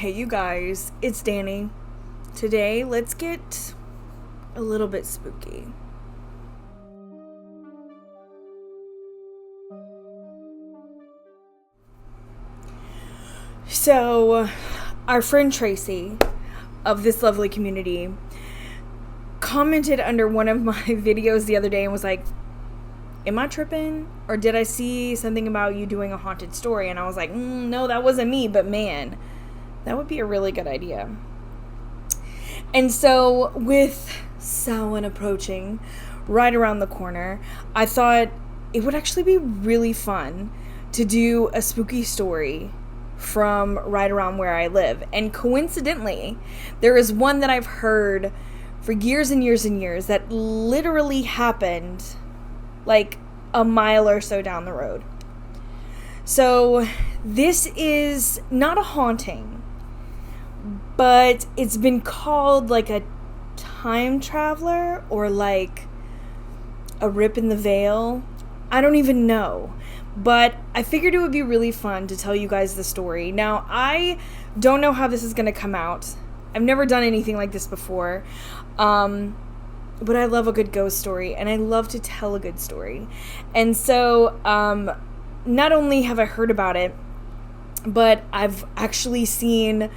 Hey you guys, it's Dani. Today, let's get a little bit spooky. So, our friend Tracy of this lovely community commented under one of my videos the other day and was like, am I tripping? Or did I see something about you doing a haunted story? And I was like, no, that wasn't me, but man, that would be a really good idea. And so with Samhain approaching right around the corner, I thought it would actually be really fun to do a spooky story from right around where I live. And coincidentally, there is one that I've heard for years and years and years that literally happened like a mile or so down the road. So this is not a haunting, but it's been called like a time traveler or like a rip in the veil. I don't even know. But I figured it would be really fun to tell you guys the story. Now, I don't know how this is going to come out. I've never done anything like this before. But I love a good ghost story, and I love to tell a good story. And so, not only have I heard about it, but I've actually seen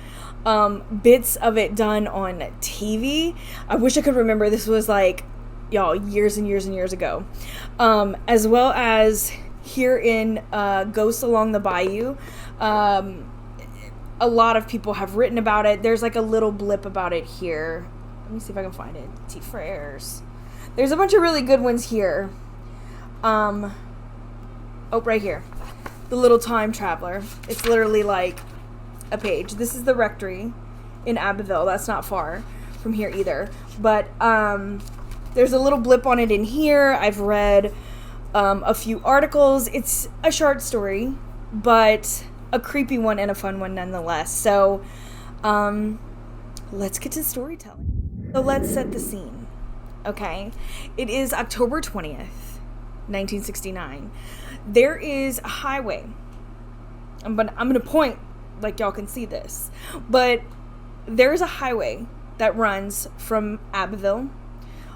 bits of it done on TV. I wish I could remember. This was like, y'all, years and years and years ago. As well as here in Ghosts Along the Bayou. A lot of people have written about it. There's like a little blip about it here. Let me see if I can find it. T-Frares. There's a bunch of really good ones here. Oh, right here. The Little Time Traveler. It's literally like a page. This is the rectory in Abbeville. That's not far from here either. But there's a little blip on it in here. I've read a few articles. It's a short story, but a creepy one and a fun one nonetheless. So let's get to storytelling. So let's set the scene. Okay. It is October 20th, 1969. There is a highway. I'm gonna point like y'all can see this. But there's a highway that runs from Abbeville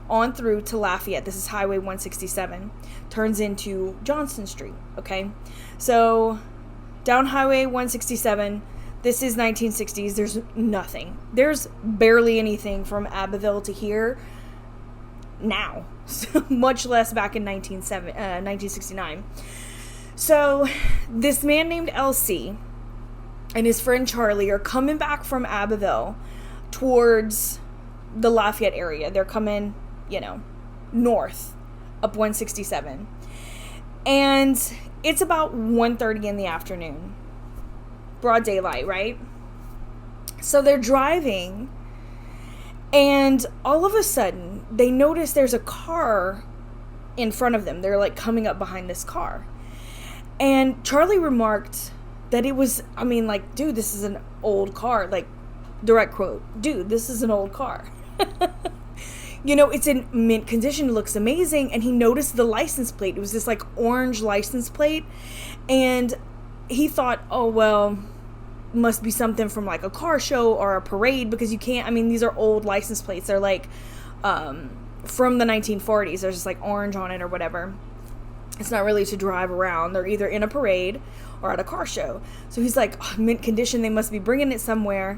on through to Lafayette. This is Highway 167. Turns into Johnston Street. Okay. So down Highway 167. This is 1960s. There's nothing. There's barely anything from Abbeville to here now. Much less back in 1969. So this man named LC and his friend Charlie are coming back from Abbeville towards the Lafayette area. They're coming, north up 167. And it's about 1:30 in the afternoon. Broad daylight, right? So they're driving, and all of a sudden, they notice there's a car in front of them. They're like coming up behind this car. And Charlie remarked that it was, dude, this is an old car. Like, direct quote, dude, this is an old car. It's in mint condition. It looks amazing. And he noticed the license plate. It was this like orange license plate. And he thought, oh, well, must be something from like a car show or a parade, because you can't, these are old license plates. They're like from the 1940s. There's just like orange on it or whatever. It's not really to drive around. They're either in a parade or at a car show. So he's like, oh, mint condition. They must be bringing it somewhere.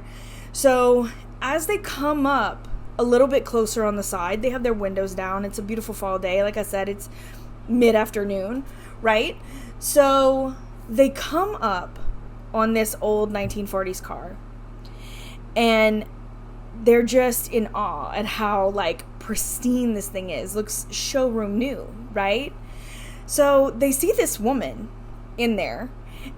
So as they come up a little bit closer on the side, they have their windows down. It's a beautiful fall day. Like I said, it's mid-afternoon, right? So they come up on this old 1940s car, and they're just in awe at how like pristine this thing is. Looks showroom new, right? So they see this woman in there,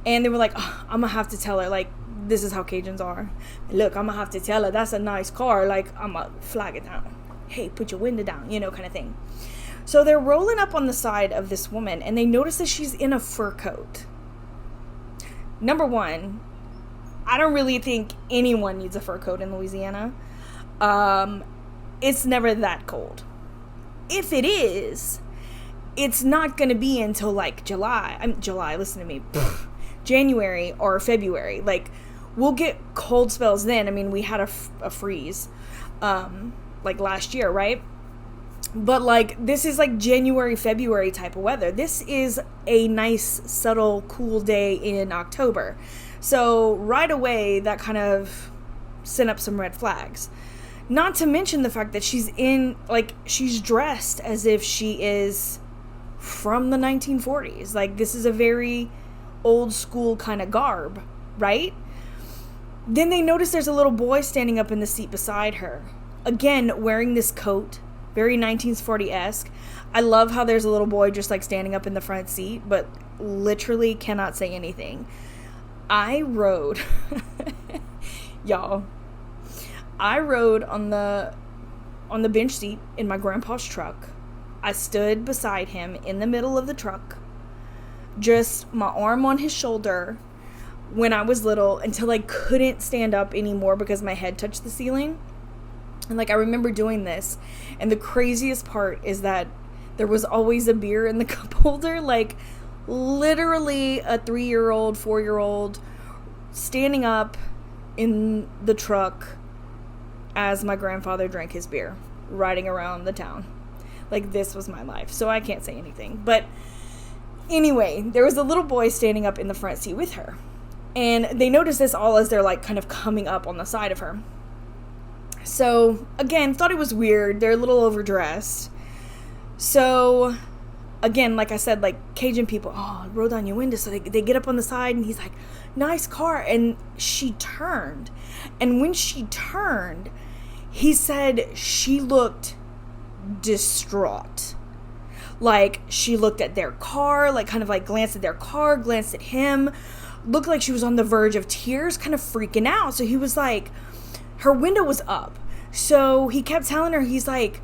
and they were like, oh, I'm gonna have to tell her, like, this is how Cajuns are. Look, I'm gonna have to tell her that's a nice car. Like, I'm gonna flag it down. Hey, put your window down, kind of thing. So they're rolling up on the side of this woman, and they notice that she's in a fur coat. Number one, I don't really think anyone needs a fur coat in Louisiana. It's never that cold. If it is, it's not going to be until like July, listen to me, January or February. Like, we'll get cold spells then. I mean, we had a freeze, like last year, right? But like, this is like January, February type of weather. This is a nice, subtle, cool day in October. So right away, that kind of sent up some red flags. Not to mention the fact that she's dressed as if she is from the 1940s. Like, this is a very old school kind of garb, right? Then they notice there's a little boy standing up in the seat beside her. Again, wearing this coat, very 1940-esque. I love how there's a little boy just like standing up in the front seat, but literally cannot say anything. I rode, y'all, I rode on the bench seat in my grandpa's truck. I stood beside him in the middle of the truck, just my arm on his shoulder when I was little, until I couldn't stand up anymore because my head touched the ceiling. And like, I remember doing this, and the craziest part is that there was always a beer in the cup holder. Like, literally a 3-year-old, 4-year-old standing up in the truck as my grandfather drank his beer, riding around the town. Like, this was my life, so I can't say anything. But anyway, there was a little boy standing up in the front seat with her, and they noticed this all as they're like kind of coming up on the side of her. So again, thought it was weird. They're a little overdressed. So again, like I said, like Cajun people, oh, roll down your window. So they get up on the side, and he's like, nice car. And she turned, and when she turned, he said she looked distraught. Like, she looked at their car, like kind of like glanced at their car, glanced at him, looked like she was on the verge of tears, kind of freaking out. So he was like, her window was up, so he kept telling her, he's like,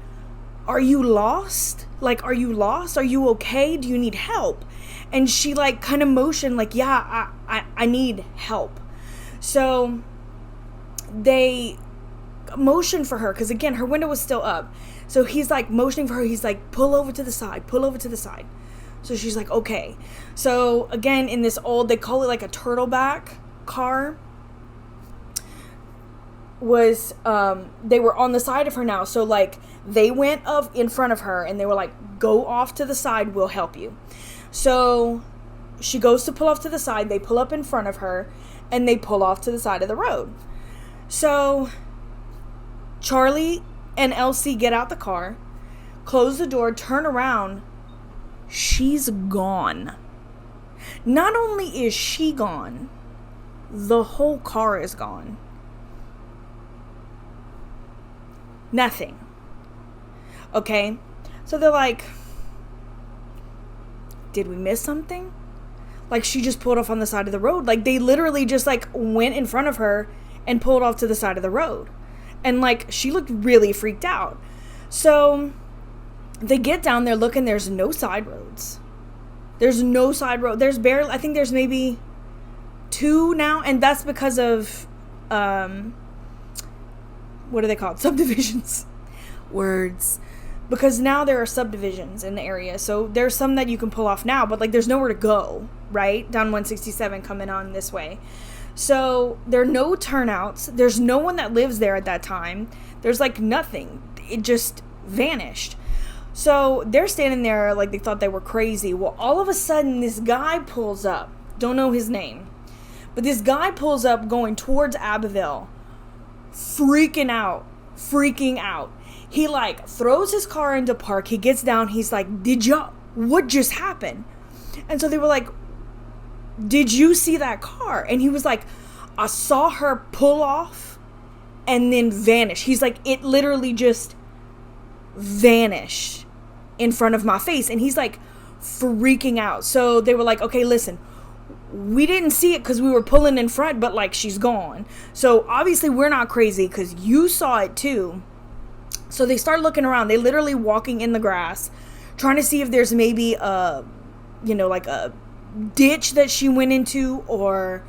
are you lost? Like, are you lost? Are you okay? Do you need help? And she like kind of motioned like, yeah, I need help. So they motioned for her, because again, her window was still up. So he's like motioning for her. He's like, pull over to the side, pull over to the side. So she's like, okay. So again, in this old, they call it like a turtleback car, was they were on the side of her now. So like, they went up in front of her, and they were like, go off to the side, we'll help you. So she goes to pull off to the side. They pull up in front of her, and they pull off to the side of the road. So Charlie and Elsie get out the car, close the door, turn around. She's gone. Not only is she gone, the whole car is gone. Nothing. Okay? So they're like, did we miss something? Like, she just pulled off on the side of the road. Like, they literally just like went in front of her and pulled off to the side of the road. And like, she looked really freaked out. So they get down there looking, there's no side roads. There's no side road. There's barely, I think there's maybe 2 now. And that's because of, what are they called? Subdivisions. Words. Because now there are subdivisions in the area. So there's some that you can pull off now, but like, there's nowhere to go, right? Down 167 coming on this way. So there are no turnouts. There's no one that lives there at that time. There's like nothing. It just vanished. So they're standing there like they thought they were crazy. Well, all of a sudden, this guy pulls up. Don't know his name. But this guy pulls up going towards Abbeville. Freaking out. He like throws his car into park. He gets down. He's like, what just happened? And so they were like, did you see that car? And he was like, I saw her pull off and then vanish. He's like, it literally just vanished in front of my face. And he's like freaking out. So they were like, okay, listen, we didn't see it because we were pulling in front, but like, she's gone. So obviously we're not crazy because you saw it too. So they start looking around. They literally walking in the grass, trying to see if there's maybe a, like a ditch that she went into, or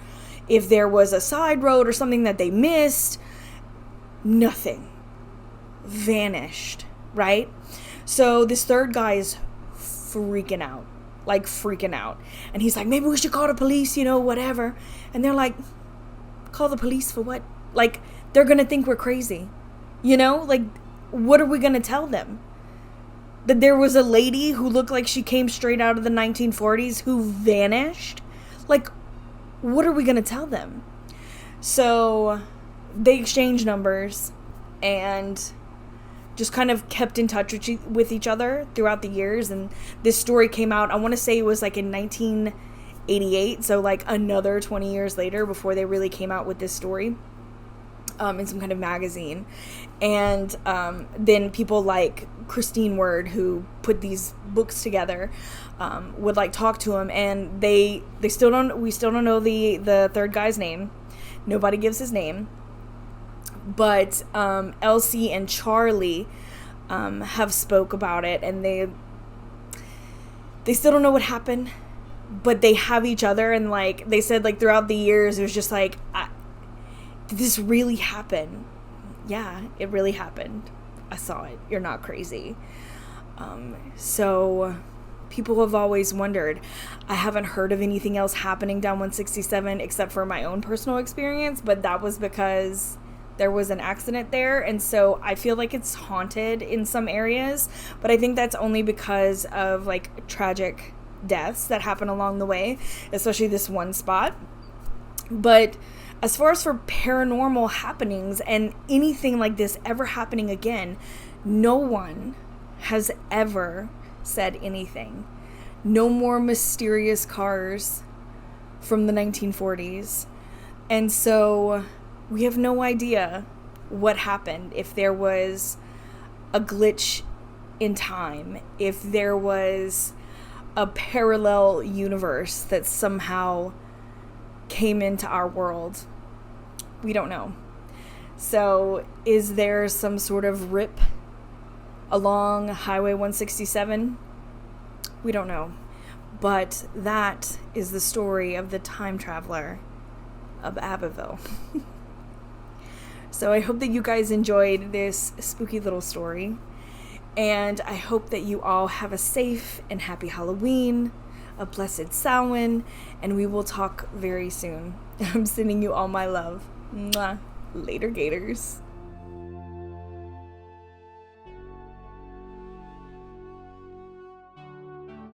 if there was a side road or something that they missed. Nothing. Vanished, right? So this third guy is freaking out. And he's like, maybe we should call the police, whatever. And they're like, call the police for what? Like, they're gonna think we're crazy. You know? Like, what are we gonna tell them? That there was a lady who looked like she came straight out of the 1940s who vanished? Like, what are we gonna tell them? So they exchanged numbers and just kind of kept in touch with each other throughout the years. And this story came out, I want to say it was like in 1988, so like another 20 years later before they really came out with this story in some kind of magazine. And then people like Christine Word, who put these books together, would like talk to him, and we still don't know the third guy's name. Nobody gives his name. But Elsie and Charlie have spoke about it, and they still don't know what happened, but they have each other. And like they said, like throughout the years, it was just like, did this really happen? Yeah, it really happened. I saw it. You're not crazy. So people have always wondered. I haven't heard of anything else happening down 167 except for my own personal experience, but that was because there was an accident there, and so I feel like it's haunted in some areas, but I think that's only because of like tragic deaths that happen along the way, especially this one spot. But as far as for paranormal happenings and anything like this ever happening again, no one has ever said anything. No more mysterious cars from the 1940s. And so we have no idea what happened, if there was a glitch in time, if there was a parallel universe that somehow came into our world. We don't know. So is there some sort of rip along Highway 167? We don't know. But that is the story of the time traveler of Abbeville. So I hope that you guys enjoyed this spooky little story, and I hope that you all have a safe and happy Halloween, a blessed Samhain, and we will talk very soon. I'm sending you all my love. Mwah. Later, Gators.